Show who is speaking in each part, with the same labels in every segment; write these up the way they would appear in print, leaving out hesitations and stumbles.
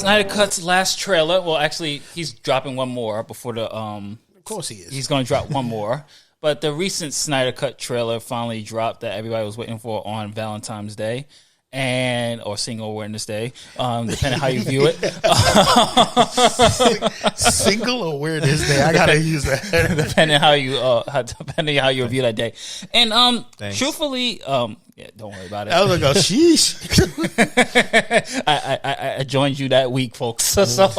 Speaker 1: Snyder Cut's last trailer. Well, actually, he's dropping one more before the.
Speaker 2: Of course he is.
Speaker 1: He's going to drop one more. But the recent Snyder Cut trailer finally dropped that everybody was waiting for on Valentine's Day. Or Single Awareness Day, depending how you view it.
Speaker 2: Single Awareness Day. I gotta use that.
Speaker 1: Depending how you view that day. And truthfully, don't worry about it.
Speaker 2: I was like, oh, sheesh.
Speaker 1: I joined you that week, folks. So,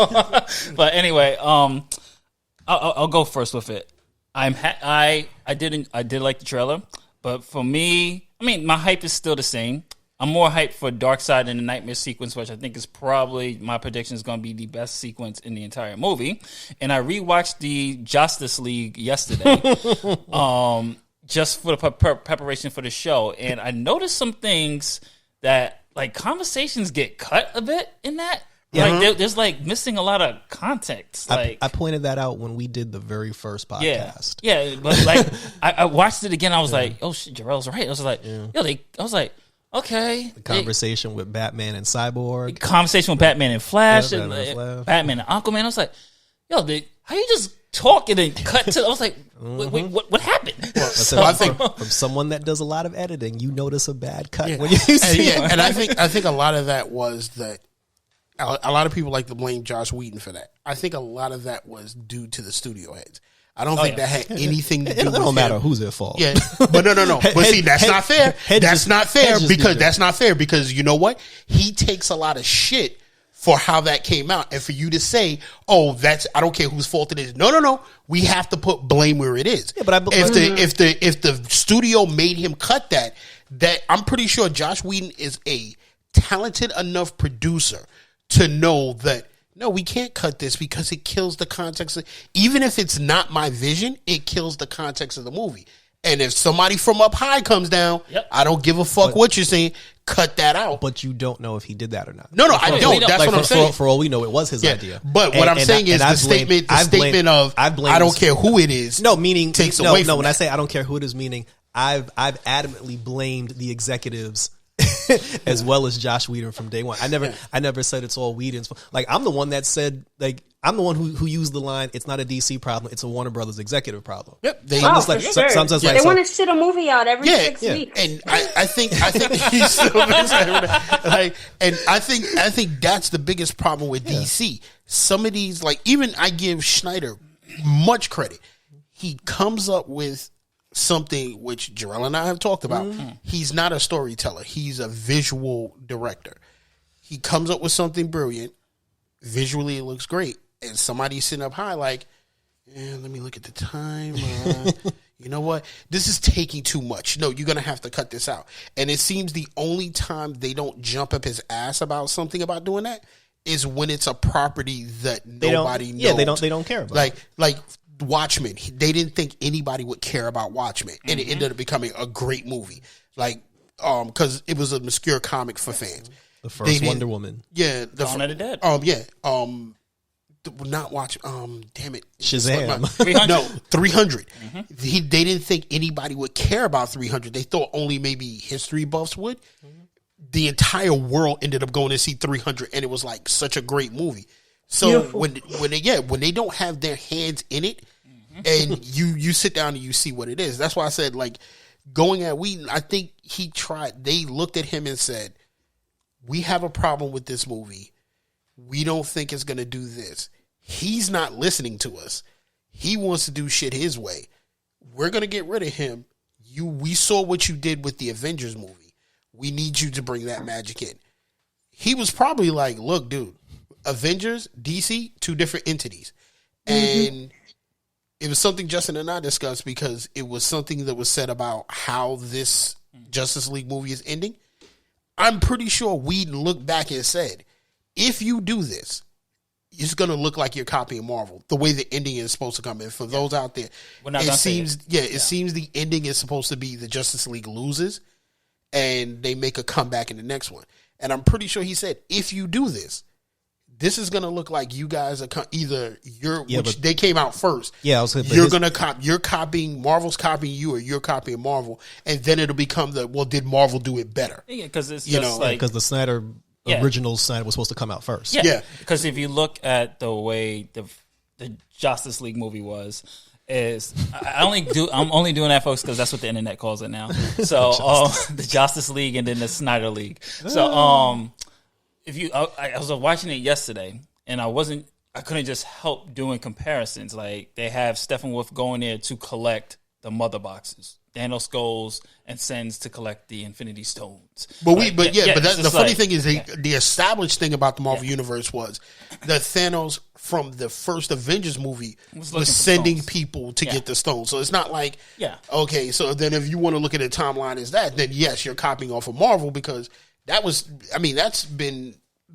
Speaker 1: but anyway, I'll go first with it. I did like the trailer, but for me, I mean, my hype is still the same. I'm more hyped for Darkseid and the Nightmare sequence, which I think is probably, my prediction is going to be the best sequence in the entire movie. And I rewatched the Justice League yesterday, just for the preparation for the show. And I noticed some things that, like, conversations get cut a bit in that. Yeah. Like, there's like missing a lot of context. Like,
Speaker 3: I pointed that out when we did the very first podcast.
Speaker 1: Yeah, but like I watched it again. I was like, oh shit, Jarrell's right. I was like, okay.
Speaker 3: The conversation with Batman and Cyborg.
Speaker 1: Conversation with Batman and Flash.
Speaker 3: Yeah,
Speaker 1: Batman and Aquaman. I was like, how you just talk and then cut to... I was like, wait, what happened?
Speaker 3: So I think from someone that does a lot of editing, you notice a bad cut when you see it.
Speaker 2: And I think a lot of that was that a lot of people like to blame Joss Whedon for that. I think a lot of that was due to the studio heads. I don't think that had anything to do with it.
Speaker 3: It don't matter who's at fault.
Speaker 2: Yeah, but no. But see, that's not fair. That's not fair because you know what? He takes a lot of shit for how that came out, and for you to say, "Oh, I don't care whose fault it is." No. We have to put blame where it is.
Speaker 3: Yeah, but
Speaker 2: if the studio made him cut that I'm pretty sure Joss Whedon is a talented enough producer to know that. No, we can't cut this because it kills the context. Even if it's not my vision, it kills the context of the movie. And if somebody from up high comes down, I don't give a fuck what you're saying. Cut that out.
Speaker 3: But you don't know if he did that or not.
Speaker 2: No, I don't. That's what I'm saying.
Speaker 3: For all we know, it was his idea.
Speaker 2: But what I'm saying is the statement of I don't care who it is.
Speaker 3: No, meaning
Speaker 2: takes away from
Speaker 3: when I say I don't care who it is, meaning I've adamantly blamed the executives as well as Joss Whedon from day one. I never said it's all Whedon's fault. Like, I'm the one that said, like, I'm the one who used the line, it's not a DC problem, it's a Warner Brothers executive problem.
Speaker 2: Yep.
Speaker 4: They want to shit a movie out every 6 weeks.
Speaker 2: And I think he's still like, and I think that's the biggest problem with DC. Some of these, like, even I give Snyder much credit. He comes up with something which Jarrell and I have talked about. He's not a storyteller. He's a visual director. He comes up with something brilliant. Visually, it looks great. And somebody's sitting up high like, let me look at the time. You know what? This is taking too much. No, you're going to have to cut this out. And it seems the only time they don't jump up his ass about something about doing that is when it's a property that nobody knows.
Speaker 3: Yeah, they don't care about.
Speaker 2: Like Watchmen, they didn't think anybody would care about Watchmen, and it ended up becoming a great movie. Like, because it was an obscure comic for fans.
Speaker 3: The first Wonder Woman,
Speaker 1: Dawn of the Dead.
Speaker 2: Not watch. Damn it,
Speaker 3: Shazam.
Speaker 1: 300.
Speaker 2: No, 300. They didn't think anybody would care about 300. They thought only maybe history buffs would. The entire world ended up going to see 300, and it was like such a great movie. So when they don't have their hands in it, and you sit down and you see what it is. That's why I said, like, going at Whedon, I think he tried. They looked at him and said, "We have a problem with this movie. We don't think it's going to do this." He's not listening to us. He wants to do shit his way. We're going to get rid of him. We saw what you did with the Avengers movie. We need you to bring that magic in. He was probably like, "Look, dude. Avengers, DC, two different entities." And it was something Justin and I discussed because it was something that was said about how this Justice League movie is ending. I'm pretty sure Whedon looked back and said, if you do this, it's going to look like you're copying Marvel, the way the ending is supposed to come in. For those out there, it seems the ending is supposed to be the Justice League loses and they make a comeback in the next one. And I'm pretty sure he said, if you do this, this is gonna look like you guys are they came out first.
Speaker 3: Yeah, I was
Speaker 2: you're copying Marvel's copying you, or you're copying Marvel, and then it'll become did Marvel do it better?
Speaker 1: Yeah, because it's
Speaker 3: because the Snyder original Snyder was supposed to come out first.
Speaker 1: Yeah, because if you look at the way the Justice League movie was, I'm only doing that, folks, because that's what the internet calls it now. So the Justice League and then the Snyder League. So if you, I was watching it yesterday, and I couldn't just help doing comparisons. Like, they have Steppenwolf going there to collect the mother boxes. Thanos goes and sends to collect the Infinity Stones.
Speaker 2: But the funny thing is, the established thing about the Marvel Universe was that Thanos from the first Avengers movie was sending people to get the stones. So it's not like, okay, so then if you want to look at the timeline as that, then yes, you're copying off of Marvel, because that's been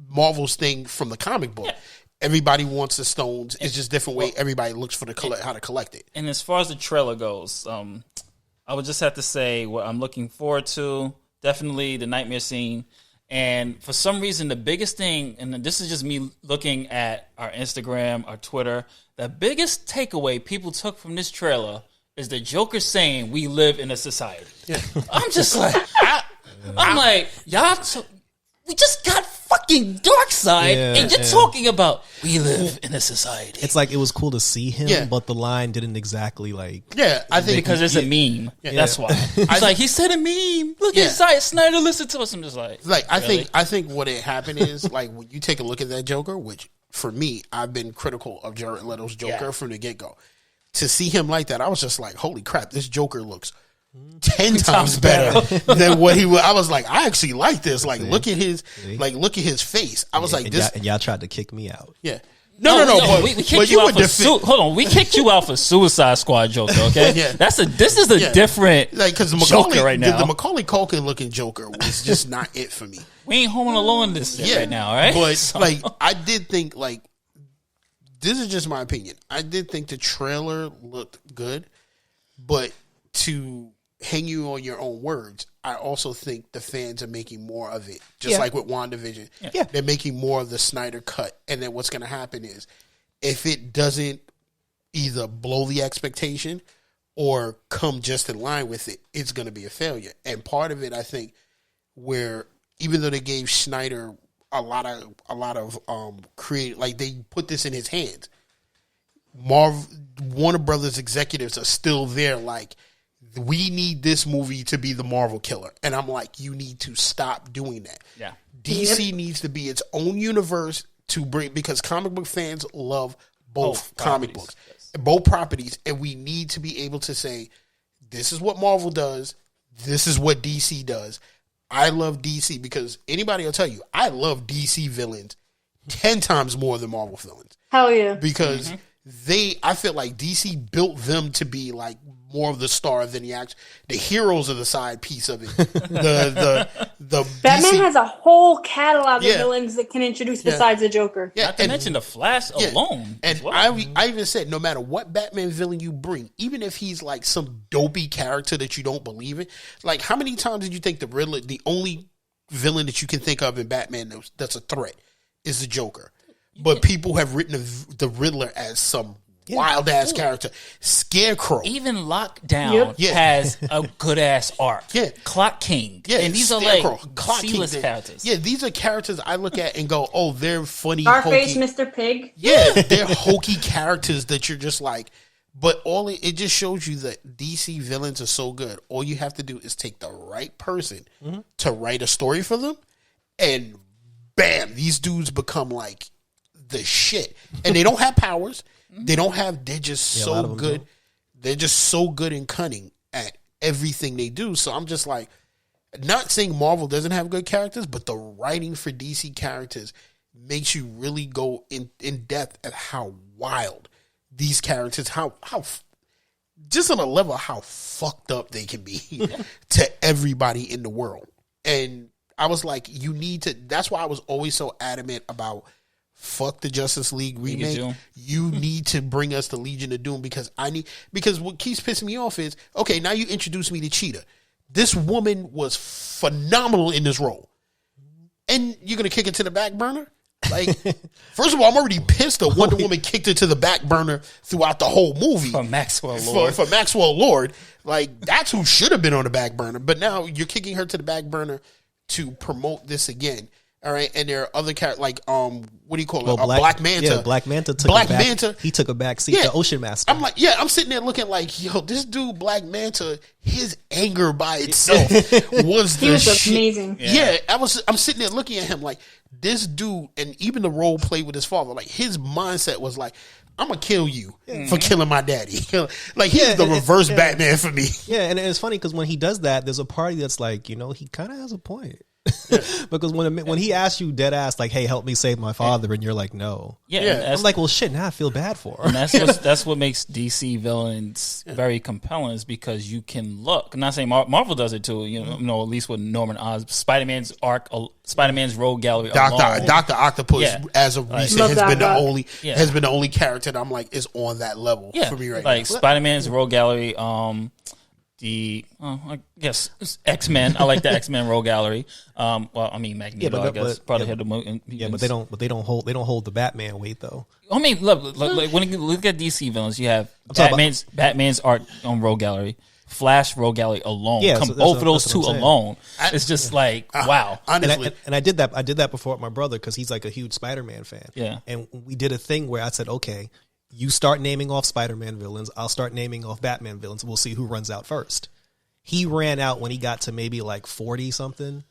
Speaker 2: Marvel's thing from the comic book. Yeah. Everybody wants the stones. It's just different way everybody looks for how to collect it.
Speaker 1: And as far as the trailer goes, I would just have to say what I'm looking forward to, definitely the nightmare scene. And for some reason, the biggest thing, and this is just me looking at our Instagram, our Twitter, the biggest takeaway people took from this trailer is the Joker saying we live in a society. Yeah. I'm just like, we just got fucking Darkseid, and you're talking about we live in a society.
Speaker 3: It's like, it was cool to see him, but the line didn't exactly like.
Speaker 2: Yeah, I think
Speaker 1: because it's a meme. Yeah. That's why. It's like, he said a meme. Look inside, Snyder, listen to us. I'm just like,
Speaker 2: I think what had happened is, like, when you take a look at that Joker, which for me, I've been critical of Jared Leto's Joker from the get go. To see him like that, I was just like, holy crap, this Joker looks 10 times better than what he was. I was like, I actually like this. Like, look at his face. I was like, this.
Speaker 3: And y'all tried to kick me out.
Speaker 2: Yeah. No. But,
Speaker 1: we kicked you out hold on. We kicked you out for Suicide Squad Joker. Okay.
Speaker 2: Yeah.
Speaker 1: This is a different
Speaker 2: because
Speaker 1: Joker right now.
Speaker 2: The Macaulay Culkin looking Joker was just not it for me.
Speaker 1: We ain't home alone this right now, all right?
Speaker 2: But I did think, like, this is just my opinion. I did think the trailer looked good, but to hang you on your own words, I also think the fans are making more of it. Just like with WandaVision. Yeah. They're making more of the Snyder cut. And then what's going to happen is, if it doesn't either blow the expectation or come just in line with it, it's going to be a failure. And part of it, I think, where even though they gave Snyder a lot of creative, like, they put this in his hands, Warner Brothers executives are still there, like, we need this movie to be the Marvel killer. And I'm like, you need to stop doing that. Yeah. DC needs to be its own universe to bring, because comic book fans love both comic books, both properties. And we need to be able to say, this is what Marvel does. This is what DC does. I love DC because anybody will tell you, I love DC villains 10 times more than Marvel villains.
Speaker 4: Hell yeah.
Speaker 2: Because I feel like DC built them to be like more of the star than the heroes are the side piece of it. The
Speaker 4: Batman
Speaker 2: DC
Speaker 4: has a whole catalog of villains that can introduce besides the Joker.
Speaker 1: Yeah, not to mention the Flash alone.
Speaker 2: And I even said, no matter what Batman villain you bring, even if he's like some dopey character that you don't believe in, like, how many times did you think the Riddler, the only villain that you can think of in Batman that's a threat, is the Joker? But people have written the Riddler as some wild ass character. Scarecrow.
Speaker 1: Even Lockdown has a good ass arc. Yeah. Clock King. Yeah. And these Scarecrow, are like C-list characters.
Speaker 2: Yeah, these are characters I look at and go, oh, they're funny.
Speaker 4: Scarface, Mr. Pig.
Speaker 2: Yeah, they're hokey characters that you're just like, but it just shows you that DC villains are so good. All you have to do is take the right person to write a story for them, and bam, these dudes become like the shit. And they don't have powers. They're just so good. They're just so good and cunning at everything they do. So I'm just like, not saying Marvel doesn't have good characters, but the writing for DC characters makes you really go in depth at how wild these characters, how just on a level how fucked up they can be to everybody in the world. And I was like, you need to, that's why I was always so adamant about fuck the Justice League remake. You need to bring us the Legion of Doom because what keeps pissing me off is, okay, now you introduce me to Cheetah. This woman was phenomenal in this role. And you're going to kick it to the back burner? Like, first of all, I'm already pissed that Wonder Woman kicked it to the back burner throughout the whole movie.
Speaker 1: For Maxwell Lord.
Speaker 2: For Maxwell Lord. Like, that's who should have been on the back burner. But now you're kicking her to the back burner to promote this again. All right, and there are other characters like what do you call it?
Speaker 3: Black
Speaker 2: Manta.
Speaker 3: Yeah, Black Manta took He took a back seat to Ocean Master.
Speaker 2: I'm like, I'm sitting there looking like, yo, this dude Black Manta, his anger by itself was the shit.
Speaker 4: Amazing.
Speaker 2: Yeah, I'm sitting there looking at him like this dude, and even the role play with his father, like his mindset was like, I'm gonna kill you for killing my daddy. Like he's the reverse Batman for me.
Speaker 3: Yeah, and it's funny because when he does that, there's a party that's like, he kind of has a point. Because when he asks you dead ass like, hey, help me save my father, and you're like, no, I'm like, well, shit, now I feel bad for him.
Speaker 1: And that's what makes DC villains very compelling, is because you can look. I'm not saying Marvel does it too. You know, at least with Norman Oz, Spider-Man's Rogue Gallery,
Speaker 2: Doctor Octopus as of recent has been the only character that I'm like is on that level for me right now.
Speaker 1: Like Spider-Man's Rogue Gallery. I guess X-Men. I like the X-Men Rogue Gallery. Well, I mean Magneto. I guess probably had the most.
Speaker 3: Yeah, but they don't hold the Batman weight though.
Speaker 1: I mean, look when you look at DC villains, you have Batman's art on Rogue Gallery, Flash Rogue Gallery alone. Yeah, both of those two alone. It's just like wow.
Speaker 2: Honestly,
Speaker 3: and I did that before with my brother because he's like a huge Spider-Man fan.
Speaker 1: Yeah,
Speaker 3: and we did a thing where I said, okay, you start naming off Spider-Man villains. I'll start naming off Batman villains. We'll see who runs out first. He ran out when he got to maybe like 40 something.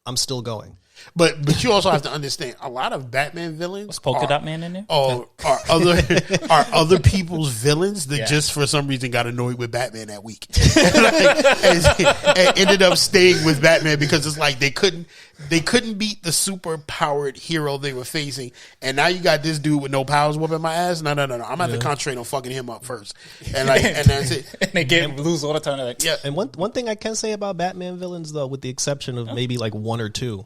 Speaker 3: I'm still going.
Speaker 2: But you also have to understand a lot of Batman villains.
Speaker 1: Was Polka Dot Man in there?
Speaker 2: Are other people's villains that just for some reason got annoyed with Batman that week and ended up staying with Batman because it's like they couldn't beat the super powered hero they were facing, and now you got this dude with no powers whooping my ass. No. I'm gonna have to concentrate on fucking him up first, and that's it.
Speaker 1: And they lose all the time. Like,
Speaker 3: yeah. And one thing I can say about Batman villains though, with the exception of maybe like one or two.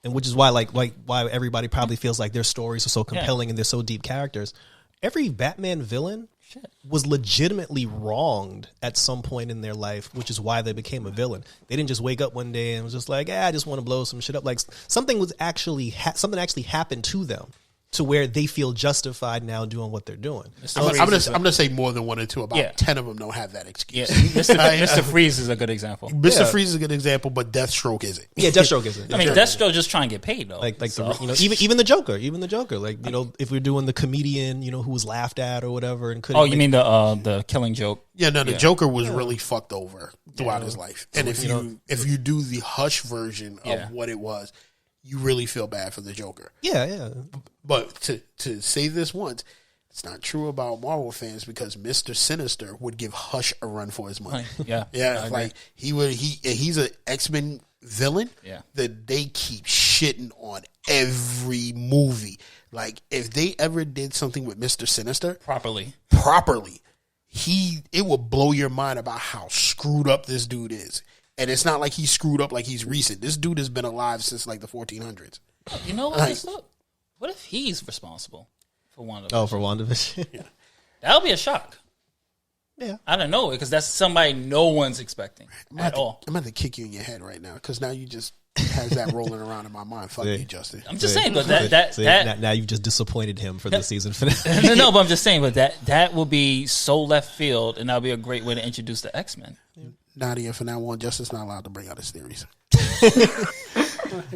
Speaker 3: And which is why, why everybody probably feels like their stories are so compelling and they're so deep characters. Every Batman villain was legitimately wronged at some point in their life, which is why they became a villain. They didn't just wake up one day and was just like, I just want to blow some shit up. Like something was actually something actually happened to them to where they feel justified now doing what they're doing.
Speaker 2: I'm gonna say more than one or two. About 10 of them don't have that excuse.
Speaker 1: Yeah. Mr. Freeze is a good example.
Speaker 2: Mr. Freeze is a good example, but Deathstroke isn't.
Speaker 3: Yeah, Deathstroke isn't.
Speaker 1: I mean, Deathstroke just trying to get paid though.
Speaker 3: Even the Joker. Like if we're doing the comedian, who was laughed at or whatever, and couldn't.
Speaker 1: Oh, you mean the Killing Joke?
Speaker 2: Yeah, no, the Joker was really fucked over throughout his life, and if you do the Hush version of what it was, you really feel bad for the Joker.
Speaker 3: Yeah.
Speaker 2: But to say this once, it's not true about Marvel fans because Mr. Sinister would give Hush a run for his money.
Speaker 1: Yeah.
Speaker 2: Like he's an X-Men villain that they keep shitting on every movie. Like if they ever did something with Mr. Sinister properly, it would blow your mind about how screwed up this dude is. And it's not like he's screwed up like he's recent. This dude has been alive since like the 1400s.
Speaker 1: You know what? What if he's responsible for WandaVision?
Speaker 3: Oh, for WandaVision?
Speaker 1: Yeah. That would be a shock.
Speaker 3: Yeah.
Speaker 1: I don't know, because that's somebody no one's expecting at all.
Speaker 2: I'm going to kick you in your head right now because now you just has that rolling around in my mind. Fuck you, Justin.
Speaker 1: I'm just saying, but that
Speaker 3: now you've just disappointed him for the season finale.
Speaker 1: No, but I'm just saying, but that will be so left field, and that'll be a great way to introduce the X-Men.
Speaker 2: Nadia, from now on, Justin's not allowed to bring out his theories.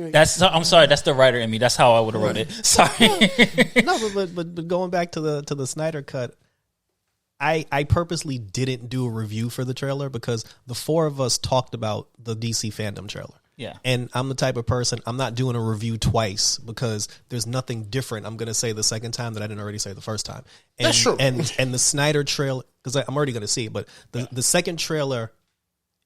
Speaker 1: I'm sorry, that's the writer in me. That's how I would have wrote it. Sorry.
Speaker 3: No, but going back to the Snyder cut, I purposely didn't do a review for the trailer because the four of us talked about the DC fandom trailer.
Speaker 1: Yeah.
Speaker 3: And I'm the type of person, I'm not doing a review twice because there's nothing different I'm going to say the second time that I didn't already say the first time. And,
Speaker 2: that's true.
Speaker 3: And the Snyder trailer, because I'm already going to see it, but the second trailer,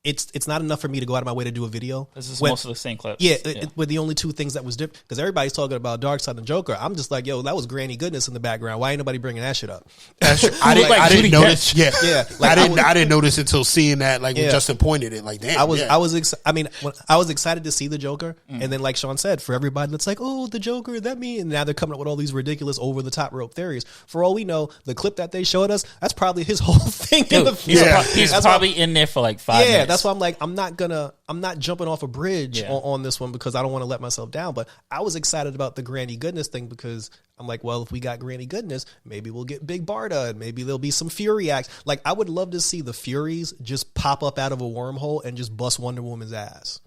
Speaker 3: it's not enough for me to go out of my way to do a video.
Speaker 1: This is most of the same clips.
Speaker 3: Yeah, with the only two things that was different. Because everybody's talking about Darkseid and Joker. I'm just like, yo, that was Granny Goodness in the background. Why ain't nobody bringing that shit up?
Speaker 2: I didn't notice. Yeah.
Speaker 3: Like,
Speaker 2: I didn't notice until seeing that. Like when Justin pointed it. Like damn. I was
Speaker 3: excited to see the Joker, and then like Sean said, for everybody that's like, oh, the Joker, that mean, and now they're coming up with all these ridiculous over the top rope theories. For all we know, the clip that they showed us, that's probably his whole thing in the film.
Speaker 1: He's probably in there for like 5 minutes.
Speaker 3: Yeah, that's why I'm like, I'm not jumping off a bridge on this one because I don't want to let myself down. But I was excited about the Granny Goodness thing because I'm like, well, if we got Granny Goodness, maybe we'll get Big Barda and maybe there'll be some Fury acts. Like I would love to see the Furies just pop up out of a wormhole and just bust Wonder Woman's ass.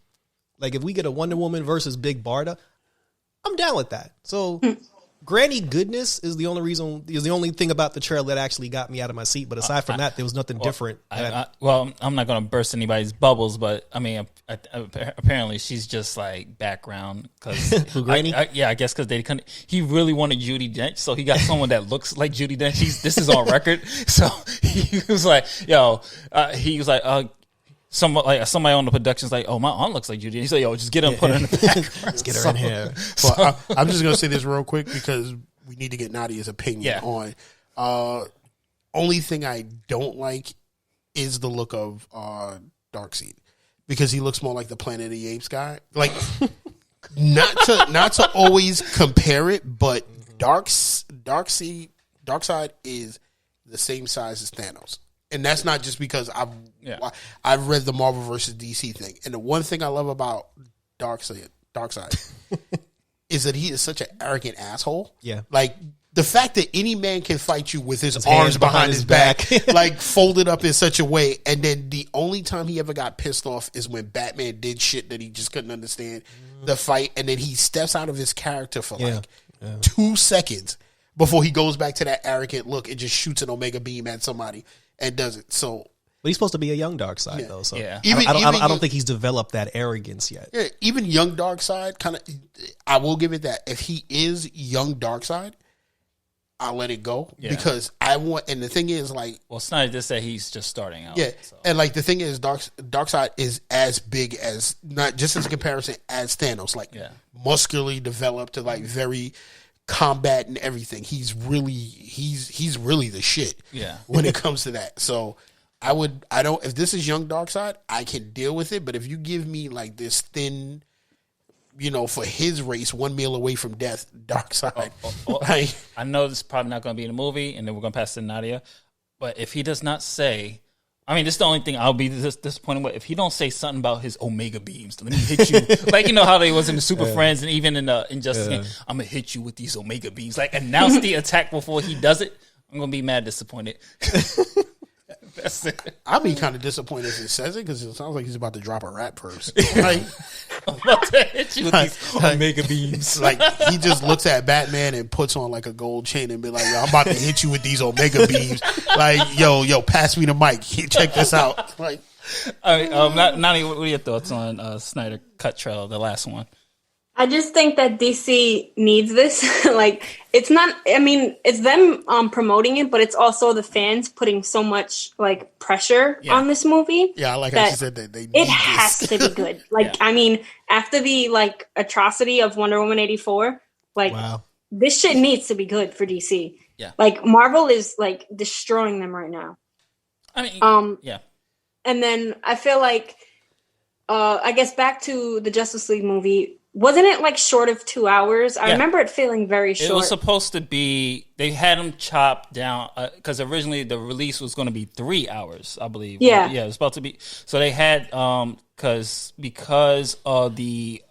Speaker 3: Like if we get a Wonder Woman versus Big Barda, I'm down with that. So Granny Goodness is the only thing about the trailer that actually got me out of my seat. But aside from that, there was nothing different.
Speaker 1: I'm not going to burst anybody's bubbles, but I mean, apparently she's just like background because
Speaker 3: Granny.
Speaker 1: I guess because he really wanted Judi Dench, so he got someone that looks like Judi Dench. This is on record, so he was like, somebody on the production's like, oh, my aunt looks like Judy. He's like, yo, just get her and put her in the background.
Speaker 3: Let's get her in here.
Speaker 2: Well, I'm just gonna say this real quick because we need to get Nadia's opinion on. Only thing I don't like is the look of Darkseid because he looks more like the Planet of the Apes guy. Like, not to always compare it, but Darkseid is the same size as Thanos. And that's not just because I've read the Marvel versus DC thing. And the one thing I love about Darkseid is that he is such an arrogant asshole.
Speaker 3: Yeah.
Speaker 2: Like, the fact that any man can fight you with his arms behind his back, like folded up in such a way, and then the only time he ever got pissed off is when Batman did shit that he just couldn't understand the fight, and then he steps out of his character for 2 seconds before he goes back to that arrogant look and just shoots an Omega beam at somebody. And does it so?
Speaker 3: But he's supposed to be a young Darkseid though. So
Speaker 1: yeah,
Speaker 3: I don't think he's developed that arrogance yet.
Speaker 2: Yeah, even young Darkseid, kind of. I will give it that. If he is young Darkseid, I'll let it go because I want. And the thing is, like,
Speaker 1: well, Snyder just said he's just starting out.
Speaker 2: Yeah, so. And like the thing is, Darkseid is as big as not just as a comparison as Thanos, like muscularly developed to like very. Combat and everything. He's really the shit. Yeah. When it comes to that. So if this is young Darkseid, I can deal with it. But if you give me like this thin, for his race, 1 meal away from death, Darkseid.
Speaker 1: I know this is probably not going to be in the movie, and then we're going to pass to Nadia. But if he does not say, I mean, this is the only thing I'll be disappointed with. If he don't say something about his Omega beams, let me hit you. Like, how they was in the Super Friends and even in Injustice Game, I'm going to hit you with these Omega beams. Like, announce the attack before he does it. I'm going to be mad disappointed. That's it.
Speaker 2: I'll be kind of disappointed if he says it because it sounds like he's about to drop a rap verse. Like,
Speaker 1: I'm about to hit you with these Omega beams.
Speaker 2: Like, he just looks at Batman and puts on like a gold chain and be like, yo, I'm about to hit you with these Omega beams. Like, yo, pass me the mic. Check this out. Like,
Speaker 1: all right, Nani, what are your thoughts on Snyder Cut trailer, the last one?
Speaker 4: I just think that DC needs this. Like, it's not, I mean, it's them promoting it, but it's also the fans putting so much, like, pressure on this movie.
Speaker 2: Yeah, I like how she said that they need
Speaker 4: it has to be good. Like, I mean, after the, like, atrocity of Wonder Woman 84, like, this shit needs to be good for DC.
Speaker 1: Yeah.
Speaker 4: Like, Marvel is, like, destroying them right now.
Speaker 1: I mean, yeah.
Speaker 4: And then I feel like, I guess back to the Justice League movie, wasn't it like short of 2 hours? I remember it feeling very short.
Speaker 1: It was supposed to be, they had them chopped down because originally the release was going to be 3 hours, I believe.
Speaker 4: Yeah.
Speaker 1: Yeah, it was supposed to be. So they had, because of the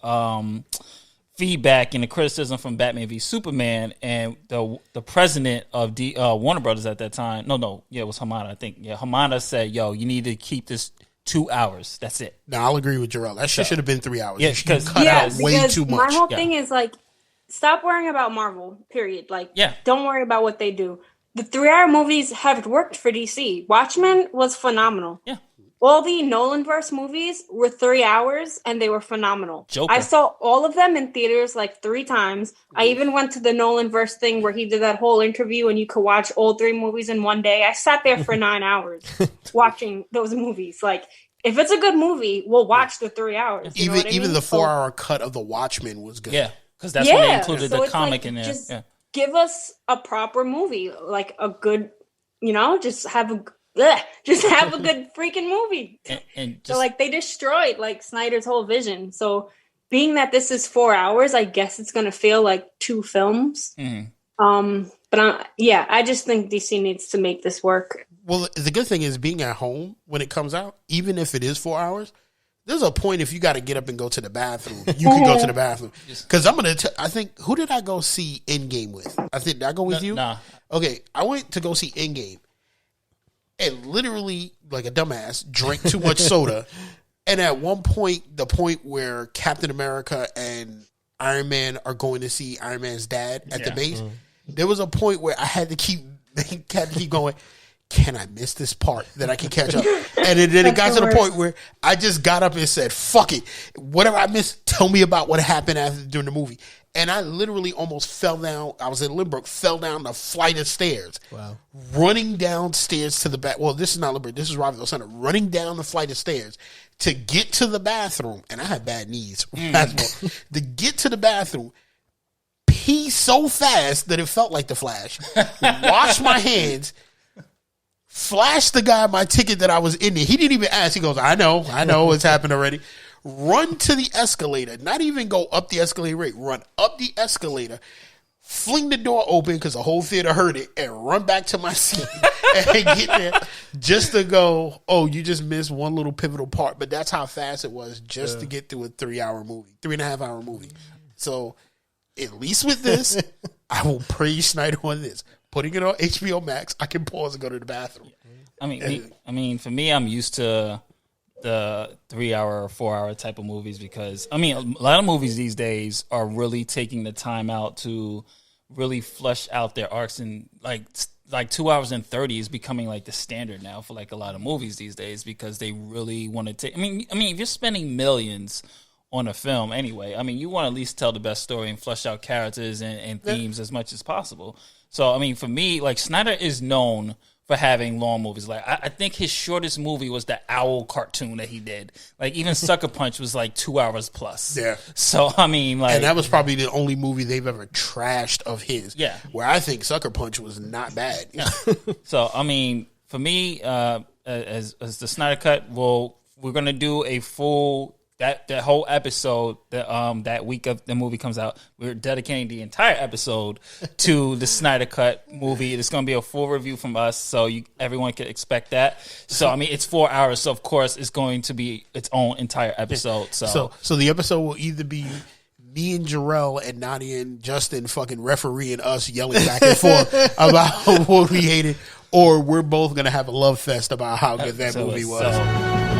Speaker 1: feedback and the criticism from Batman v Superman and the president of Warner Brothers at that time, it was Hamada, I think. Yeah, Hamada said, yo, you need to keep this 2 hours. That's it.
Speaker 2: No, I'll agree with Jarrell. That shit should have been 3 hours.
Speaker 1: Yeah,
Speaker 2: because cut out way too much.
Speaker 4: My whole thing is like, stop worrying about Marvel. Period. Like, don't worry about what they do. The 3-hour movies have worked for DC. Watchmen was phenomenal.
Speaker 1: Yeah.
Speaker 4: All the Nolanverse movies were 3 hours, and they were phenomenal.
Speaker 1: Joker.
Speaker 4: I saw all of them in theaters like 3 times. I even went to the Nolanverse thing where he did that whole interview, and you could watch all 3 movies in one day. I sat there for 9 hours watching those movies. Like, if it's a good movie, we'll watch the 3 hours.
Speaker 2: Even the 4-hour cut of the Watchmen was good.
Speaker 1: Yeah, because that's when they included the comic in there.
Speaker 4: Just give us a proper movie, like a good, just have a good freaking movie.
Speaker 1: And
Speaker 4: so like they destroyed like Snyder's whole vision. So being that this is 4 hours, I guess it's gonna feel like 2 films. Mm-hmm. But I just think DC needs to make this work.
Speaker 2: Well, the good thing is being at home when it comes out, even if it is 4 hours, there's a point if you got to get up and go to the bathroom, you can go to the bathroom. Because I think, who did I go see Endgame with? Did I go with you?
Speaker 1: Nah.
Speaker 2: Okay, I went to go see Endgame. And literally, like a dumbass, drank too much soda. And at one point, the point where Captain America and Iron Man are going to see Iron Man's dad at the base. There was a point where I had to keep going. Can I miss this part that I can catch up? And then it got to the point where I just got up and said, fuck it. Whatever I missed, tell me about what happened during the movie. And I literally almost fell down. I was in Lindbergh, fell down the flight of stairs. Wow. Running downstairs to the back. Well, this is not Lindbergh. This is Robbie Center. Running down the flight of stairs to get to the bathroom. And I have bad knees. To get to the bathroom, pee so fast that it felt like the Flash. Wash my hands. Flash the guy my ticket that I was in there. He didn't even ask. He goes, I know it's happened already. Run to the escalator. Not even go up the escalator rate. Run up the escalator. Fling the door open because the whole theater heard it and run back to my seat and get there just to go, oh, you just missed one little pivotal part. But that's how fast it was just to get through a 3.5 hour movie. So at least with this, I will praise Snyder on this. Putting it on HBO Max, I can pause and go to the bathroom.
Speaker 1: I mean, for me, I'm used to the 3 hour or 4 hour type of movies because a lot of movies these days are really taking the time out to really flesh out their arcs, and like 2 hours and 30 is becoming like the standard now for like a lot of movies these days because they really want to take. I mean, if you're spending millions on a film anyway, you want to at least tell the best story and flesh out characters and themes as much as possible. So, for me, like, Snyder is known for having long movies. Like, I think his shortest movie was the Owl cartoon that he did. Like, even Sucker Punch was like 2 hours plus. Yeah. So, and
Speaker 2: that was probably the only movie they've ever trashed of his. Yeah. Where I think Sucker Punch was not bad.
Speaker 1: Yeah. So, for me, as the Snyder Cut, we're going to do a full... That whole episode, that week of the movie comes out, we're dedicating the entire episode to the Snyder Cut movie. It's going to be a full review from us, so everyone can expect that. So, it's 4 hours, so of course it's going to be its own entire episode. So
Speaker 2: the episode will either be me and Jarrell and Nadia and Justin fucking refereeing us yelling back and forth about what we hated, or we're both going to have a love fest about how good that movie was.